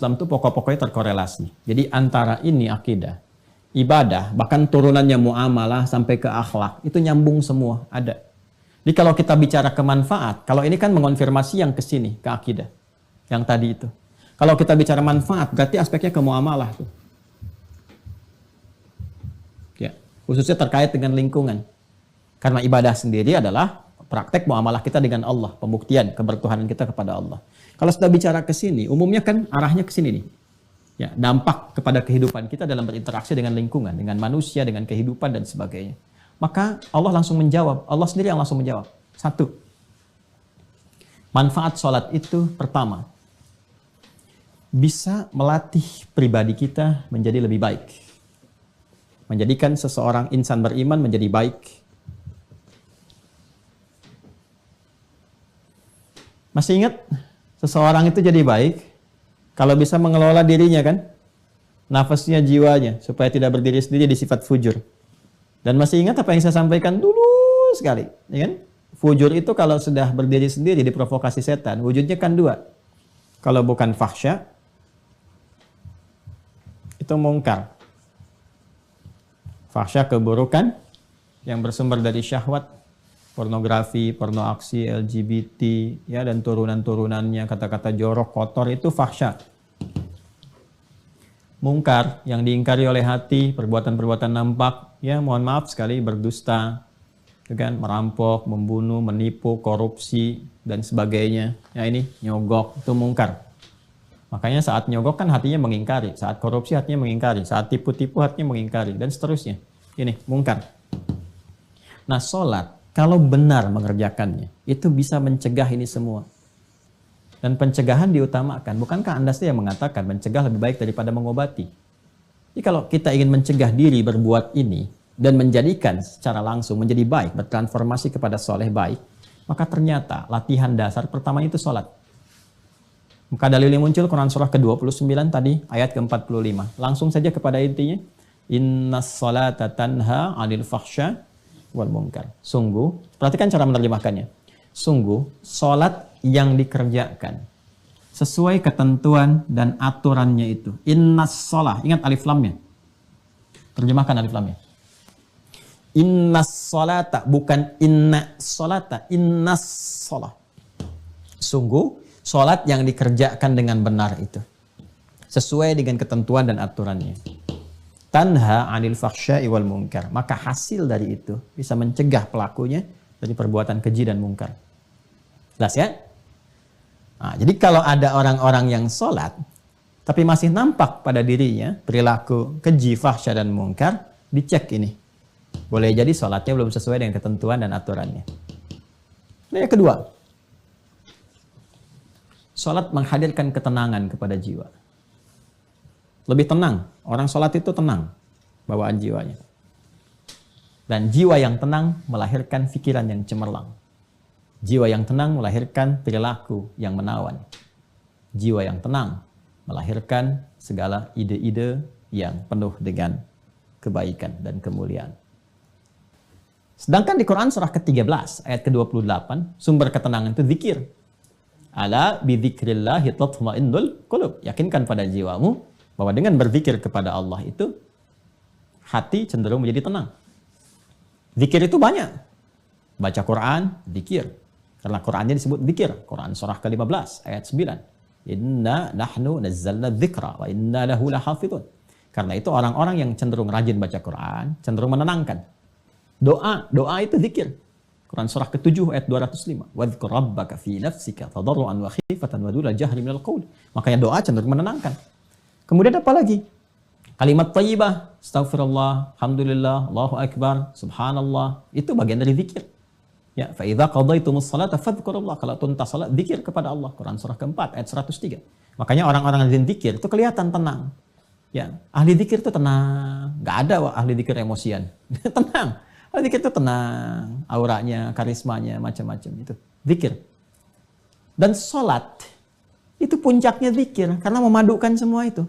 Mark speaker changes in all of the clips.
Speaker 1: Islam itu pokok-pokoknya terkorelasi. Jadi antara ini akidah, ibadah, bahkan turunannya muamalah sampai ke akhlak, itu nyambung semua, ada. Jadi kalau kita bicara ke manfaat, kalau ini kan mengonfirmasi yang ke sini, ke akidah. Yang tadi itu. Kalau kita bicara manfaat, berarti aspeknya ke muamalah tuh. Ya, khususnya terkait dengan lingkungan. Karena ibadah sendiri adalah praktek muamalah kita dengan Allah, pembuktian kebertuhanan kita kepada Allah. Kalau sudah bicara ke sini, umumnya kan arahnya ke sini nih. Ya, dampak kepada kehidupan kita dalam berinteraksi dengan lingkungan, dengan manusia, dengan kehidupan dan sebagainya. Maka Allah langsung menjawab, Allah sendiri yang langsung menjawab. Satu, manfaat sholat itu pertama, bisa melatih pribadi kita menjadi lebih baik. Menjadikan seseorang insan beriman menjadi baik. Masih ingat seseorang itu jadi baik kalau bisa mengelola dirinya kan? Nafasnya, jiwanya, supaya tidak berdiri sendiri di sifat fujur. Dan masih ingat apa yang saya sampaikan dulu sekali, ya kan? Fujur itu kalau sudah berdiri sendiri diprovokasi setan, wujudnya kan dua. Kalau bukan fahsya, itu mungkar. Fahsya keburukan yang bersumber dari syahwat, pornografi, porno aksi, LGBT, ya, dan turunan-turunannya, kata-kata jorok, kotor, itu fahsya. Mungkar yang diingkari oleh hati, perbuatan-perbuatan nampak, ya mohon maaf sekali, berdusta, kan, merampok, membunuh, menipu, korupsi, dan sebagainya. Ya ini nyogok, itu mungkar. Makanya saat nyogok kan hatinya mengingkari, saat korupsi hatinya mengingkari, saat tipu-tipu hatinya mengingkari, dan seterusnya. Ini mungkar. Nah, sholat, kalau benar mengerjakannya, itu bisa mencegah ini semua. Dan pencegahan diutamakan. Bukankah Anda yang mengatakan mencegah lebih baik daripada mengobati? Jadi kalau kita ingin mencegah diri berbuat ini dan menjadikan secara langsung menjadi baik, bertransformasi kepada soleh baik, maka ternyata latihan dasar pertama itu sholat. Maka dalilnya muncul Quran surah ke-29 tadi, ayat ke-45. Langsung saja kepada intinya. Innas sholata tanha 'anil fahsya wal munkar. Sungguh, perhatikan cara menerjemahkannya. Sungguh, sholat yang dikerjakan sesuai ketentuan dan aturannya itu. Innas sholah, ingat alif lamnya. Terjemahkan alif lamnya. Innas sholata, bukan inna sholata, innas sholah. Sungguh, sholat yang dikerjakan dengan benar itu sesuai dengan ketentuan dan aturannya. Tanha 'anil fahsya'i wal munkar. Maka hasil dari itu bisa mencegah pelakunya dari perbuatan keji dan mungkar. Jelas ya? Nah, jadi kalau ada orang-orang yang sholat tapi masih nampak pada dirinya perilaku keji, fahsya dan mungkar, dicek ini. Boleh jadi sholatnya belum sesuai dengan ketentuan dan aturannya. Nah, yang kedua, sholat menghadirkan ketenangan kepada jiwa. Lebih tenang. Orang sholat itu tenang bawaan jiwanya. Dan jiwa yang tenang melahirkan pikiran yang cemerlang. Jiwa yang tenang melahirkan perilaku yang menawan. Jiwa yang tenang melahirkan segala ide-ide yang penuh dengan kebaikan dan kemuliaan. Sedangkan di Quran surah ke-13 ayat ke-28, sumber ketenangan itu zikir. Ala bidzikrillahi tatma'innul qulub. Yakinkan pada jiwamu bahwa dengan berzikir kepada Allah itu hati cenderung menjadi tenang. Zikir itu banyak. Baca Quran, zikir. Karena Qurannya disebut zikir. Quran surah ke-15 ayat 9. Inna nahnu nazzalna dzikra wa inna lahu lahafidun. Karena itu orang-orang yang cenderung rajin baca Quran, cenderung menenangkan. Doa itu zikir. Quran surah ke-7 ayat 205. Wadhkur rabbaka fi nafsika tadarruan wa khifatan wa duna jahri minal qaul. Makanya doa cenderung menenangkan. Kemudian apa lagi? Kalimat thayyibah, astaghfirullah, alhamdulillah, Allahu akbar, subhanallah, itu bagian dari zikir. Ya, fa idza qadaitumus salata fadhkurullah. Kalau tuntas salat, zikir kepada Allah. Quran surah ke-4 ayat 103. Makanya orang-orang yang zikir itu kelihatan tenang. Ya, ahli zikir itu tenang. Enggak ada ahli zikir emosian. Tenang. Ahli zikir itu tenang, auranya, karismanya, macam-macam itu. Zikir. Dan salat itu puncaknya zikir karena memadukan semua itu.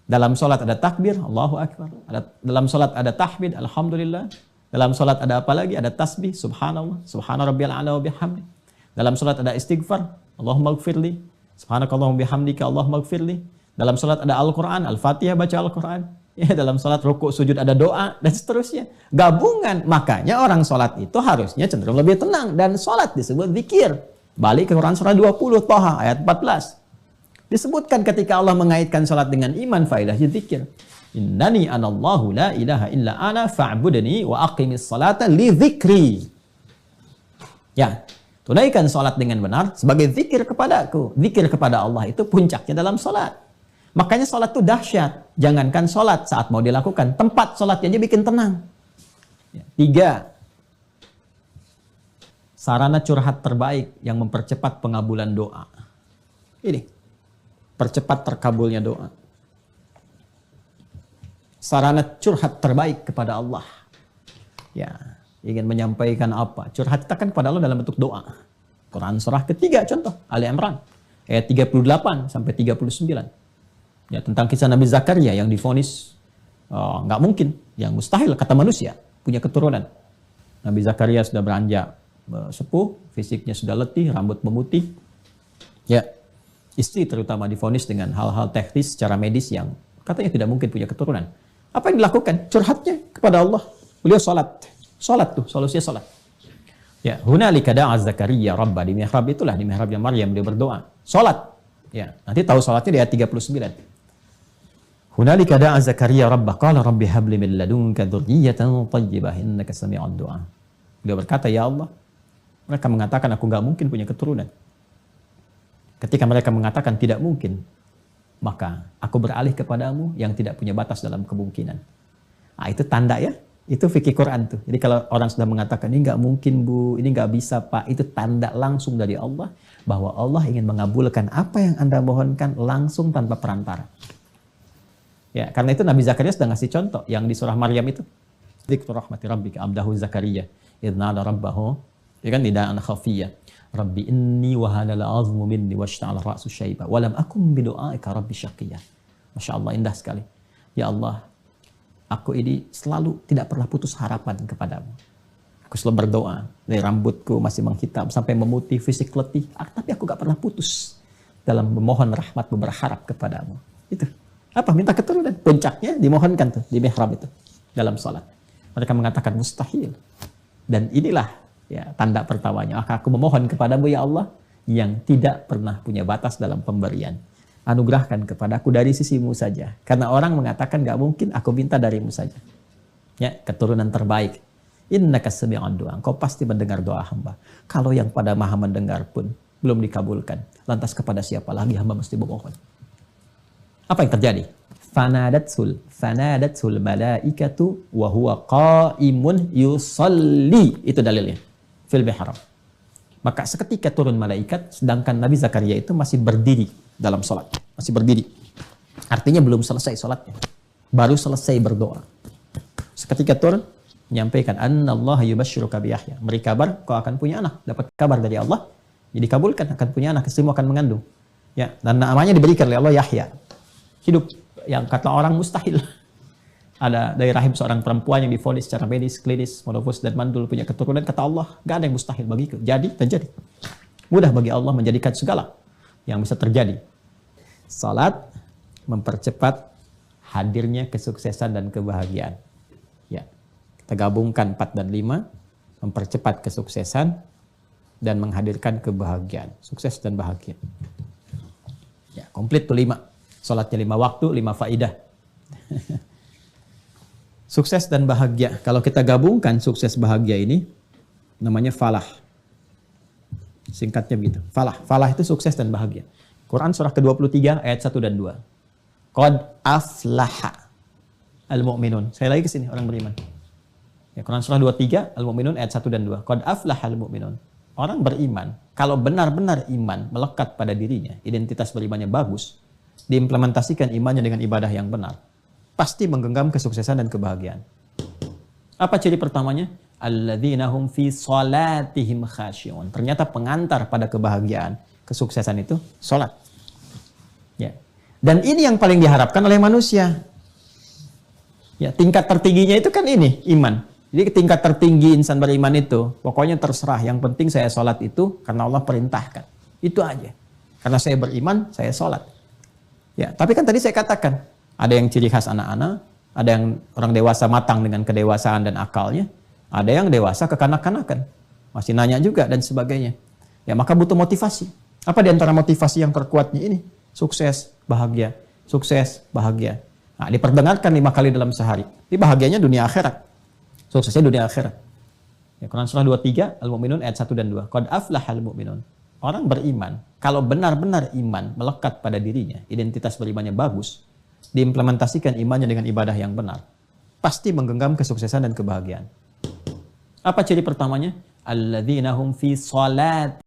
Speaker 1: Dalam salat ada takbir, Allahu akbar. Dalam salat ada tahmid, alhamdulillah. Dalam salat ada apa lagi? Ada tasbih, subhanallah, subhana rabbiyal a'la wa bihamdi. Dalam salat ada istighfar, Allahumma ighfirli, subhanakallahumma bihamdika, Allahumma ighfirli. Dalam salat ada Al-Quran, Al-Fatihah baca Al-Quran. Ya, dalam salat rukuk sujud ada doa dan seterusnya. Gabungan. Makanya orang salat itu harusnya cenderung lebih tenang. Dan salat disebut zikir. Balik ke Quran surah 20, Thaha ayat 14. Disebutkan ketika Allah mengaitkan salat dengan iman, faedahnya zikir. Innani anallahu la ilaha illa ana fa'budni wa aqimis salata li dzikri. Ya, tunaikan salat dengan benar sebagai zikir kepadaku. Zikir kepada Allah itu puncaknya dalam salat. Makanya salat itu dahsyat. Jangankan salat saat mau dilakukan, tempat salatnya aja bikin tenang. Ya. 3. Sarana curhat terbaik yang mempercepat pengabulan doa. Ini, percepat terkabulnya doa. Sarana curhat terbaik kepada Allah. Ya, ingin menyampaikan apa? Curhat kita kan kepada Allah dalam bentuk doa. Quran surah ketiga contoh, Ali Imran ayat 38 sampai 39. Ya, tentang kisah Nabi Zakaria yang divonis nggak mungkin, yang mustahil kata manusia punya keturunan. Nabi Zakaria sudah beranjak sepuh, fisiknya sudah letih, rambut memutih. Ya, istri terutama divonis dengan hal-hal teknis secara medis yang katanya tidak mungkin punya keturunan. Apa yang dilakukan? Curhatnya kepada Allah. Beliau salat. Salat tuh, solusinya salat. Ya, hunalika da'a Zakaria rabba, di mihrab itulah, di mihrabnya Maryam beliau berdoa. Salat. Ya, nanti tahu salatnya di ayat 39. Hunalika da'a Zakaria rabba qala rabbi habli min ladunka dzurriyyatan thayyibah innaka sami'ud du'a. Beliau berkata, ya Allah, mereka mengatakan aku nggak mungkin punya keturunan. Ketika mereka mengatakan tidak mungkin, maka aku beralih kepadamu yang tidak punya batas dalam kemungkinan. Nah, itu tanda ya. Itu fikih Quran tuh. Jadi kalau orang sudah mengatakan ini nggak mungkin bu, ini nggak bisa pak, itu tanda langsung dari Allah bahwa Allah ingin mengabulkan apa yang Anda mohonkan langsung tanpa perantara. Ya, karena itu Nabi Zakaria sudah ngasih contoh yang di surah Maryam itu. Dzikru rahmati rabbika abdahu Zakaria idz nada rabbahu. Ya kan, nidaan khafiyah. Rabbi inni wahana al-'azmu minni washta'ala ra'su syaiba wa lam akum bi du'aika rabbi syaqiyya. Masya Allah, indah sekali. Ya Allah, aku ini selalu tidak pernah putus harapan kepadamu. Aku selalu berdoa, dari rambutku masih menghitam sampai memutih, fisik letih, tapi aku gak pernah putus dalam memohon rahmatmu, berharap kepadamu. Itu. Apa? Minta keturunan. Puncaknya dimohonkan tuh di mihrab itu dalam salat. Mereka mengatakan mustahil. Dan inilah ya tanda pertamanya. Aku memohon kepadamu ya Allah yang tidak pernah punya batas dalam pemberian. Anugerahkan kepadaku dari sisimu saja. Karena orang mengatakan gak mungkin, aku minta darimu saja. Ya, keturunan terbaik. Innaka sami'ud du'a. Engkau pasti mendengar doa hamba. Kalau yang pada maha mendengar pun belum dikabulkan, lantas kepada siapa lagi hamba mesti memohon? Apa yang terjadi? Fanadatsul malaikatu wa huwa qa'imun yusalli. Itu dalilnya. Fil mihrab. Maka seketika turun malaikat, sedangkan Nabi Zakaria itu masih berdiri dalam sholat. Masih berdiri. Artinya belum selesai sholatnya. Baru selesai berdoa. Seketika turun, menyampaikan, Annallaha yubashshiruka bi Yahya. Beri kabar, kau akan punya anak. Dapat kabar dari Allah, jadi kabulkan, akan punya anak, istrimu akan mengandung. Ya, dan namanya diberikan oleh Allah Yahya. Hidup yang kata orang mustahil. Ada dari rahim seorang perempuan yang divonis secara medis, klinis, monofus dan mandul punya keturunan, kata Allah, gak ada yang mustahil bagiku. Jadi, terjadi. Mudah bagi Allah menjadikan segala yang bisa terjadi. Salat mempercepat hadirnya kesuksesan dan kebahagiaan. Ya. Kita gabungkan 4 dan 5, mempercepat kesuksesan dan menghadirkan kebahagiaan. Sukses dan bahagia. Ya, komplit tuh 5. Salatnya 5 waktu, 5 faidah. Sukses dan bahagia. Kalau kita gabungkan sukses bahagia ini, namanya falah. Singkatnya begitu. Falah. Falah itu sukses dan bahagia. Quran surah ke-23 ayat 1 dan 2. Qad aflaha al-mu'minun. Saya lagi ke sini, orang beriman. Ya, Quran surah 23 al-mu'minun ayat 1 dan 2. Qad aflaha al-mu'minun. Orang beriman, kalau benar-benar iman melekat pada dirinya, identitas berimannya bagus, diimplementasikan imannya dengan ibadah yang benar, pasti menggenggam kesuksesan dan kebahagiaan. Apa ciri pertamanya? Alladzina hum fi salatihim khashi'un. Ternyata pengantar pada kebahagiaan, kesuksesan itu salat. Ya. Dan ini yang paling diharapkan oleh manusia. Ya, tingkat tertingginya itu kan ini, iman. Jadi tingkat tertinggi insan beriman itu, pokoknya terserah, yang penting saya salat itu karena Allah perintahkan. Itu aja. Karena saya beriman, saya salat. Ya, tapi kan tadi saya katakan, ada yang ciri khas anak-anak, ada yang orang dewasa matang dengan kedewasaan dan akalnya, ada yang dewasa kekanak-kanakan, masih nanya juga dan sebagainya. Ya, maka butuh motivasi. Apa di antara motivasi yang terkuatnya ini? Sukses, bahagia, sukses, bahagia. Nah, diperdengarkan 5 kali dalam sehari. Ini bahagianya dunia akhirat. Suksesnya dunia akhirat. Ya, Quran surah 23 Al-Mu'minun ayat 1 dan 2. Qad aflahal mu'minun. Orang beriman, kalau benar-benar iman melekat pada dirinya, identitas berimannya bagus, diimplementasikan imannya dengan ibadah yang benar, pasti menggenggam kesuksesan dan kebahagiaan. Apa ciri pertamanya? Alladzina hum fi shalat